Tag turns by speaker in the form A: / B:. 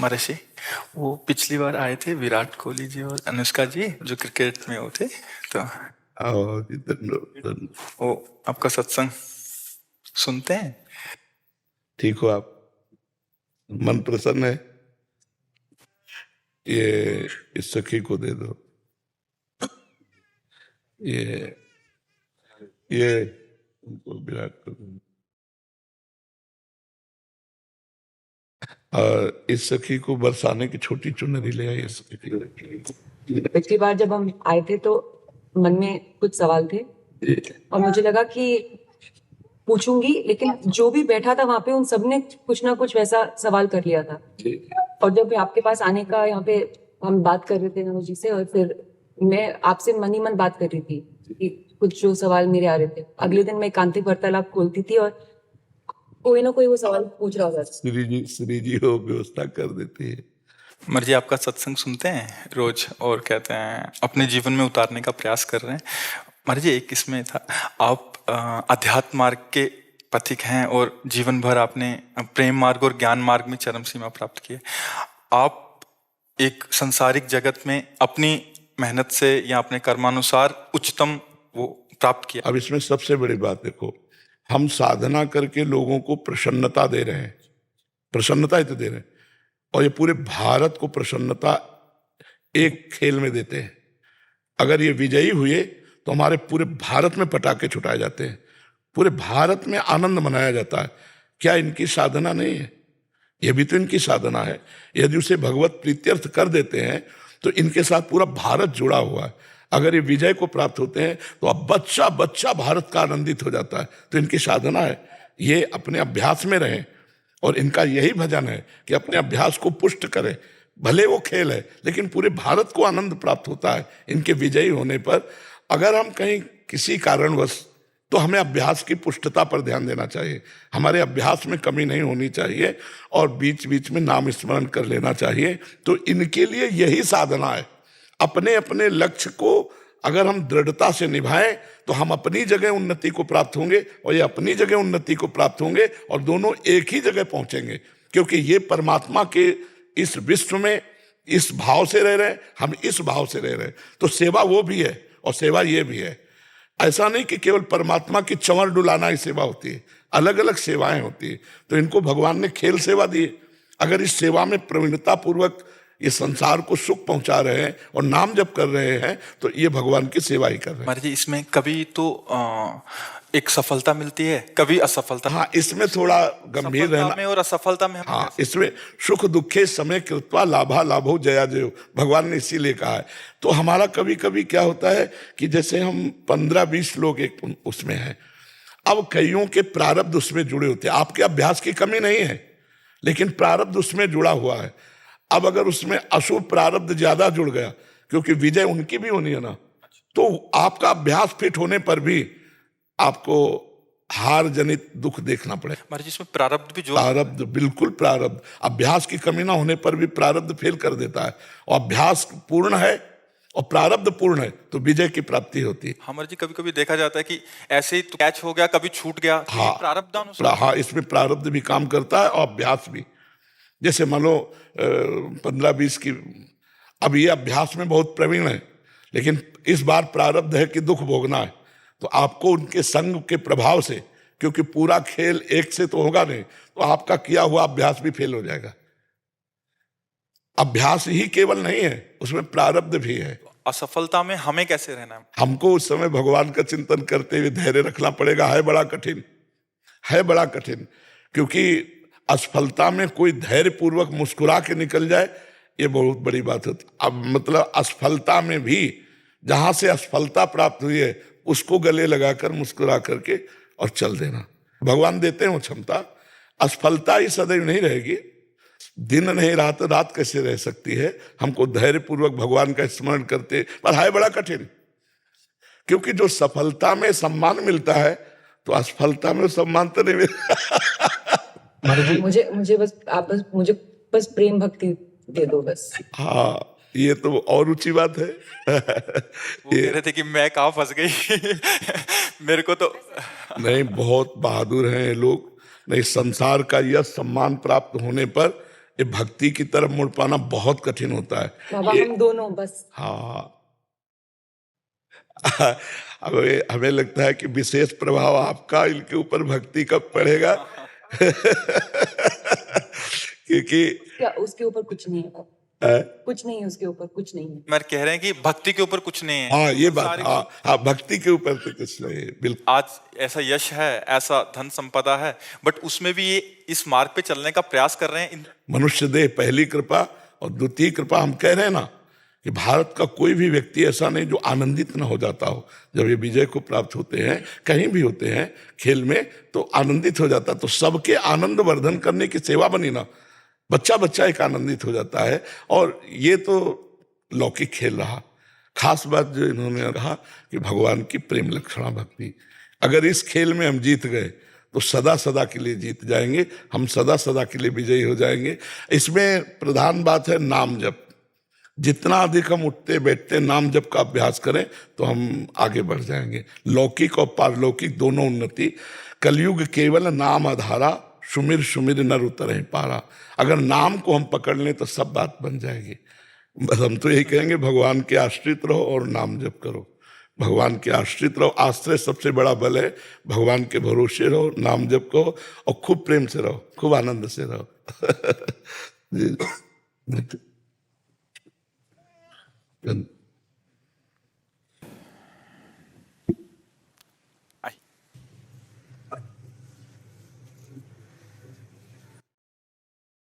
A: महर्षि, वो पिछली बार आए थे विराट कोहली जी और अनुष्का जी जो क्रिकेट में वो थे, तो
B: आओ जी, धन्यवाद।
A: वो आपका सत्संग सुनते हैं।
B: ठीक हो आप? मन प्रसन्न है? ये इस सखी को दे दो। ये उनको विराट को दो। और इस सखी को बरसाने की छोटी चुनरी ले आई।
C: पिछली बार जब हम आए थे तो मन में कुछ सवाल थे और मुझे लगा कि पूछूंगी, लेकिन जो भी बैठा था वहां पे उन सब ने कुछ ना कुछ वैसा सवाल कर लिया था। और जब आपके पास आने का यहाँ पे हम बात कर रहे थे नमो जी से, और फिर मैं आपसे मन ही मन बात कर रही थी कि कुछ जो सवाल मेरे आ रहे थे। अगले दिन मैं एकांतिक वार्तालाप खोलती थी और कोई ना कोई वो सवाल पूछ रहा था।
B: श्री जी हो व्यवस्था कर देती है।
A: मर्जी आपका सत्संग सुनते हैं रोज और कहते हैं अपने जीवन में उतारने का प्रयास कर रहे हैं। मर्जी एक इसमें था, आप अध्यात्म मार्ग के पथिक हैं और जीवन भर आपने प्रेम मार्ग और ज्ञान मार्ग में चरम सीमा प्राप्त की है। आप एक संसारिक जगत में अपनी मेहनत से या अपने कर्मानुसार उच्चतम वो प्राप्त किया।
B: अब इसमें सबसे बड़ी बात देखो, हम साधना करके लोगों को प्रसन्नता दे रहे हैं, प्रसन्नता ही तो दे रहे हैं, और ये पूरे भारत को प्रसन्नता एक खेल में देते हैं। अगर ये विजयी हुए तो हमारे पूरे भारत में पटाखे छुटाए जाते हैं, पूरे भारत में आनंद मनाया जाता है। क्या इनकी साधना नहीं है? ये भी तो इनकी साधना है। यदि उसे भगवत प्रीत्यर्थ कर देते हैं तो इनके साथ पूरा भारत जुड़ा हुआ है। अगर ये विजय को प्राप्त होते हैं तो अब बच्चा बच्चा भारत का आनंदित हो जाता है। तो इनकी साधना है, ये अपने अभ्यास में रहें, और इनका यही भजन है कि अपने अभ्यास को पुष्ट करें। भले वो खेल है लेकिन पूरे भारत को आनंद प्राप्त होता है इनके विजयी होने पर। अगर हम कहीं किसी कारणवश, तो हमें अभ्यास की पुष्टता पर ध्यान देना चाहिए। हमारे अभ्यास में कमी नहीं होनी चाहिए और बीच बीच में नाम स्मरण कर लेना चाहिए। तो इनके लिए यही साधना है। अपने अपने लक्ष्य को अगर हम दृढ़ता से निभाएं तो हम अपनी जगह उन्नति को प्राप्त होंगे और ये अपनी जगह उन्नति को प्राप्त होंगे, और दोनों एक ही जगह पहुंचेंगे। क्योंकि ये परमात्मा के इस विश्व में इस भाव से रह रहे हैं, हम इस भाव से रह रहे हैं। तो सेवा वो भी है और सेवा ये भी है। ऐसा नहीं कि केवल परमात्मा की चंवर डुलाना ही सेवा होती है, अलग अलग सेवाएं होती है। तो इनको भगवान ने खेल सेवा दी है। अगर इस सेवा में प्रवीणता पूर्वक ये संसार को सुख पहुंचा रहे हैं और नाम जप कर रहे हैं तो ये भगवान की सेवा ही कर रहे हैं।
A: मर्जी इसमें कभी तो एक सफलता मिलती है, कभी असफलता।
B: हाँ, इसमें थोड़ा गंभीर रहना
A: में और असफलता में।
B: हाँ, इसमें सुख दुखे समय कृत्वा लाभा लाभो जया जयो, भगवान ने इसीलिए कहा है। तो हमारा कभी कभी क्या होता है कि जैसे हम 15-20 लोग एक उसमें हैं, अब कईयों के प्रारब्ध उसमें जुड़े होते हैं। आपके अभ्यास की कमी नहीं है लेकिन प्रारब्ध उसमें जुड़ा हुआ है। अब अगर उसमें अशुभ प्रारब्ध ज्यादा जुड़ गया, क्योंकि विजय उनकी भी होनी है ना, तो आपका अभ्यास फिट होने पर भी आपको हार जनित दुख देखना पड़ेगा।
A: मर्जी इसमें प्रारब्ध भी जो
B: प्रारब्ध, बिल्कुल प्रारब्ध। अभ्यास की कमी ना होने पर भी प्रारब्ध फेल कर देता है, और अभ्यास पूर्ण है और प्रारब्ध पूर्ण है तो विजय की प्राप्ति होती है।
A: हाँ मर्जी, कभी कभी देखा जाता है कि ऐसे ही तो कैच हो गया, कभी छूट गया।
B: हाँ,
A: प्रारब्धानुसार।
B: हाँ, इसमें प्रारब्ध भी काम करता है और अभ्यास भी। जैसे मान लो 15-20 की, अब ये अभ्यास में बहुत प्रवीण है लेकिन इस बार प्रारब्ध है कि दुख भोगना है, तो आपको उनके संग के प्रभाव से, क्योंकि पूरा खेल एक से तो होगा नहीं, तो आपका किया हुआ अभ्यास भी फेल हो जाएगा। अभ्यास ही केवल नहीं है, उसमें प्रारब्ध भी है।
A: असफलता में हमें कैसे रहना है?
B: हमको उस समय भगवान का चिंतन करते हुए धैर्य रखना पड़ेगा। है बड़ा कठिन, है बड़ा कठिन, क्योंकि असफलता में कोई धैर्य पूर्वक मुस्कुरा के निकल जाए, ये बहुत बड़ी बात होती। अब मतलब असफलता में भी जहां से असफलता प्राप्त हुई है उसको गले लगाकर मुस्कुरा करके और चल देना। भगवान देते हैं वो क्षमता। असफलता ही सदैव नहीं रहेगी, दिन नहीं रात, रात कैसे रह सकती है। हमको धैर्य पूर्वक भगवान का स्मरण करते, पर है बड़ा कठिन, क्योंकि जो सफलता में सम्मान मिलता है तो असफलता में सम्मान तो नहीं मिलता।
C: मुझे बस आप मुझे प्रेम भक्ति दे दो बस।
B: हाँ, ये तो और ऊंची बात है।
A: वो कह रहे थे कि मैं कहाँ फंस गई। मेरे को तो
B: नहीं, बहुत बहादुर हैं ये लोग। नहीं, संसार का यह सम्मान प्राप्त होने पर ये भक्ति की तरफ मुड़ पाना बहुत कठिन होता है।
C: बाबा
B: ये
C: हम दोनों बस
B: हाँ हमें लगता है कि विशेष प्रभाव आपका इनके ऊपर भक्ति कब पड़ेगा क्योंकि
C: क्या उसके ऊपर कुछ नहीं है,
B: अ,
C: कुछ नहीं है उसके ऊपर, कुछ नहीं है।
A: मैं कह रहे हैं कि भक्ति के ऊपर कुछ नहीं है।
B: हाँ ये बात,
A: सारी-
B: हाँ भक्ति के ऊपर तो कुछ नहीं है, बिल्कुल।
A: आज ऐसा यश है, ऐसा धन संपदा है, बट उसमें भी ये इस मार्ग पे चलने का प्रयास कर रहे हैं।
B: मनुष्य देह पहली कृपा और द्वितीय कृपा। हम कह रहे हैं ना कि भारत का कोई भी व्यक्ति ऐसा नहीं जो आनंदित न हो जाता हो जब ये विजय को प्राप्त होते हैं, कहीं भी होते हैं खेल में, तो आनंदित हो जाता। तो सबके आनंद वर्धन करने की सेवा बनी ना, बच्चा बच्चा एक आनंदित हो जाता है। और ये तो लौकिक खेल रहा। खास बात जो इन्होंने कहा कि भगवान की प्रेम लक्षणा भक्ति, अगर इस खेल में हम जीत गए तो सदा सदा के लिए जीत जाएंगे, हम सदा सदा के लिए विजयी हो जाएंगे। इसमें प्रधान बात है नाम जप। जितना अधिक हम उठते बैठते नाम जप का अभ्यास करें तो हम आगे बढ़ जाएंगे। लौकिक और पारलौकिक दोनों उन्नति। कलयुग केवल नाम आधारा, सुमिर सुमिर नर उतरहि पारा। अगर नाम को हम पकड़ लें तो सब बात बन जाएगी। बस हम तो यही कहेंगे, भगवान के आश्रित रहो और नाम जप करो। भगवान के आश्रित रहो, आश्रय सबसे बड़ा बल है। भगवान के भरोसे रहो, नाम जप करो और खूब प्रेम से रहो, खूब आनंद से रहो जी।